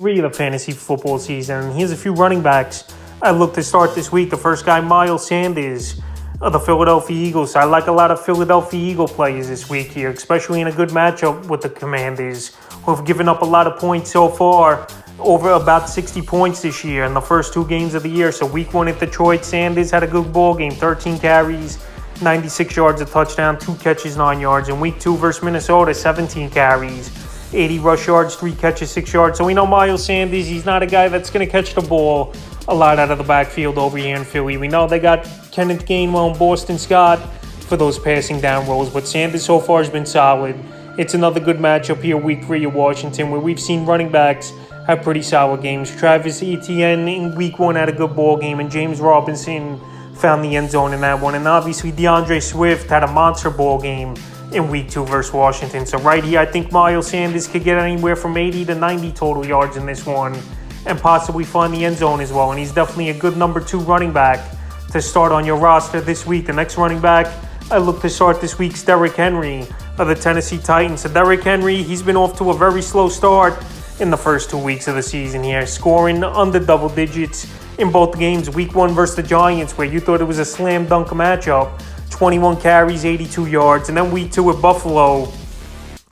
Three of the fantasy football season. And here's a few running backs I look to start this week. The first guy, Miles Sanders of the Philadelphia Eagles. I like a lot of Philadelphia Eagle players this week here, especially in a good matchup with the Commanders, who have given up a lot of points so far, over about 60 points this year in the first two games of the year. So week one at Detroit, Sanders had a good ball game, 13 carries, 96 yards, a touchdown, 2 catches, 9 yards. In week two versus Minnesota, 17 carries, 80 rush yards, 3 catches, 6 yards. So we know Miles Sanders, he's not a guy that's going to catch the ball a lot out of the backfield over here in Philly. We know they got Kenneth Gainwell and Boston Scott for those passing down roles, but Sanders so far has been solid. It's another good matchup here, week 3 of Washington, where we've seen running backs have pretty solid games. Travis Etienne in week 1 had a good ball game, and James Robinson found the end zone in that one. And obviously DeAndre Swift had a monster ball game in week 2 versus Washington. So right here, I think Miles Sanders could get anywhere from 80 to 90 total yards in this one and possibly find the end zone as well. And he's definitely a good number 2 running back to start on your roster this week. The next running back I look to start this week's Derrick Henry of the Tennessee Titans. So Derrick Henry, he's been off to a very slow start in the first 2 weeks of the season here, scoring under double digits in both games. Week 1 versus the Giants, where you thought it was a slam dunk matchup, 21 carries, 82 yards. And then week 2 with Buffalo,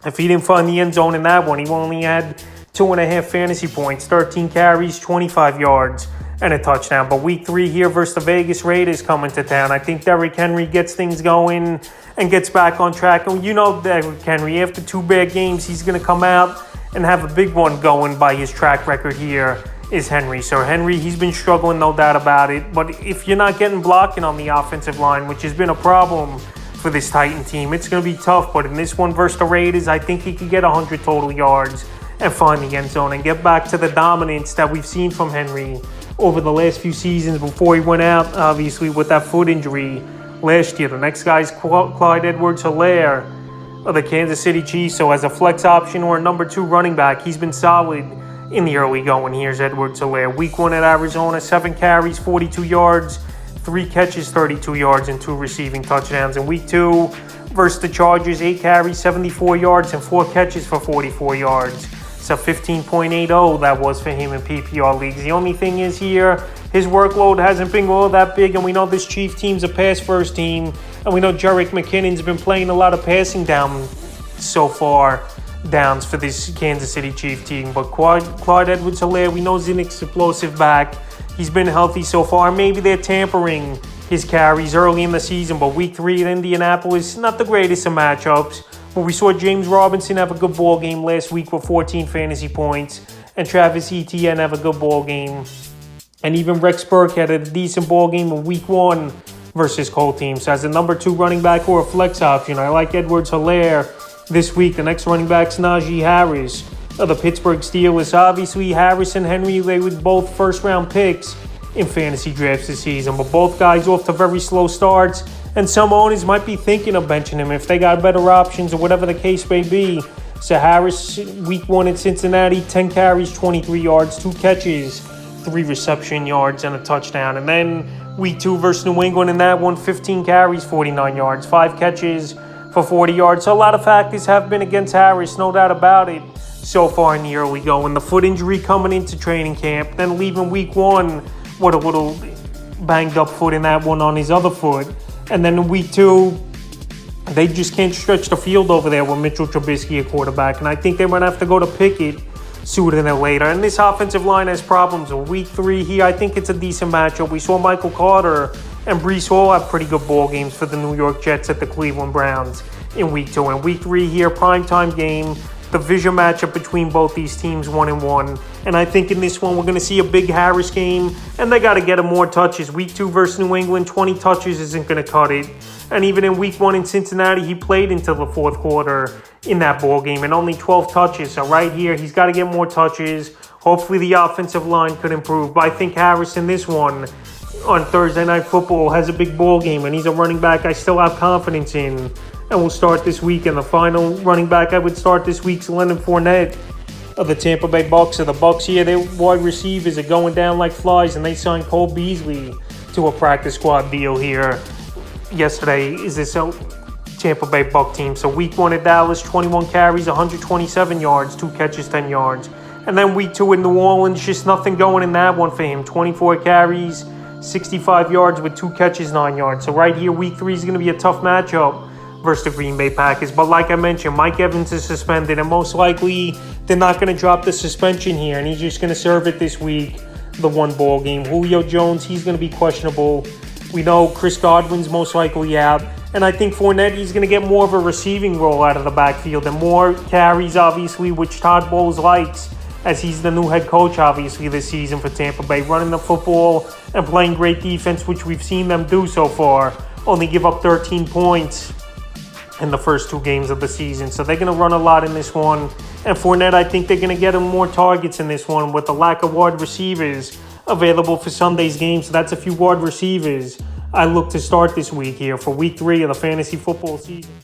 if he didn't find the end zone in that one, he only had 2.5 fantasy points, 13 carries, 25 yards, and a touchdown. But week 3 here versus the Vegas Raiders coming to town, I think Derrick Henry gets things going and gets back on track. And you know Derrick Henry, after 2 bad games, he's going to come out and have a big one going by his track record here is Henry. So Henry, he's been struggling, no doubt about it. But if you're not getting blocking on the offensive line, which has been a problem for this Titan team, it's going to be tough. But in this one versus the Raiders, I think he could get 100 total yards and find the end zone and get back to the dominance that we've seen from Henry over the last few seasons before he went out, obviously, with that foot injury last year. The next guy's Clyde Edwards of the Kansas City Chiefs. So as a flex option or a number 2 running back, he's been solid in the early going. Here's Edwards-Helaire. Week 1 at Arizona, 7 carries, 42 yards, 3 catches, 32 yards, and 2 receiving touchdowns. In week 2 versus the Chargers, 8 carries, 74 yards, and 4 catches for 44 yards. So 15.80 that was for him in PPR leagues. The only thing is here, his workload hasn't been all that big, and we know this Chief team's a pass-first team, and we know Jerick McKinnon's been playing a lot of passing down so far, downs for this Kansas City Chief team. But Clyde Edwards-Helaire, we know he's an explosive back. He's been healthy so far. Maybe they're tampering his carries early in the season, but week 3 at Indianapolis, not the greatest of matchups. But we saw James Robinson have a good ball game last week with 14 fantasy points, and Travis Etienne have a good ball game. And even Rex Burke had a decent ball game in week 1 versus Colts team. So as a number 2 running back or a flex option, I like Edwards-Helaire this week. The next running back's Naji Harris of the Pittsburgh Steelers. Obviously, Harris and Henry, they were both first-round picks in fantasy drafts this season, but both guys off to very slow starts, and some owners might be thinking of benching him if they got better options or whatever the case may be. So Harris, week 1 at Cincinnati, 10 carries, 23 yards, 2 catches, 3 reception yards, and a touchdown. And then week 2 versus New England in that one, 15 carries, 49 yards, 5 catches for 40 yards. So a lot of factors have been against Harris, no doubt about it, so far in the early going. The foot injury coming into training camp, then leaving week 1 with a little banged up foot in that one on his other foot. And then in week 2, they just can't stretch the field over there with Mitchell Trubisky at quarterback. And I think they might have to go to Pickett sooner than later. And this offensive line has problems. In week 3 here, I think it's a decent matchup. We saw Michael Carter and Breece Hall have pretty good ball games for the New York Jets at the Cleveland Browns in week 2. In week 3 here, primetime game, division matchup between both these teams, 1-1. And I think in this one, we're going to see a big Harris game, and they got to get him more touches. Week 2 versus New England, 20 touches isn't going to cut it. And even in week 1 in Cincinnati, he played until the 4th quarter in that ball game and only 12 touches. So right here, he's got to get more touches. Hopefully the offensive line could improve. But I think Harris in this one on Thursday Night Football has a big ball game, and he's a running back I still have confidence in. And we'll start this week. And the final running back I would start this week's Leonard Fournette of the Tampa Bay Bucks. So the Bucks here, their wide receivers are going down like flies, and they signed Cole Beasley to a practice squad deal here yesterday. Is this Tampa Bay Buck team? So week 1 at Dallas, 21 carries, 127 yards, 2 catches, 10 yards, And then week 2 in New Orleans, just nothing going in that one for him. 24 carries, 65 yards with 2 catches, 9 yards. So right here, week 3 is going to be a tough matchup versus the Green Bay Packers. But like I mentioned, Mike Evans is suspended, and most likely they're not going to drop the suspension here, and he's just going to serve it this week, the one ball game. Julio Jones, he's going to be questionable. We know Chris Godwin's most likely out, and I think Fournette, he's going to get more of a receiving role out of the backfield and more carries, obviously, which Todd Bowles likes, as he's the new head coach, obviously, this season for Tampa Bay, running the football and playing great defense, which we've seen them do so far. Only give up 13 points in the first 2 games of the season. So they're going to run a lot in this one. And Fournette, I think they're going to get him more targets in this one with the lack of wide receivers available for Sunday's game. So that's a few wide receivers I look to start this week here for week 3 of the fantasy football season.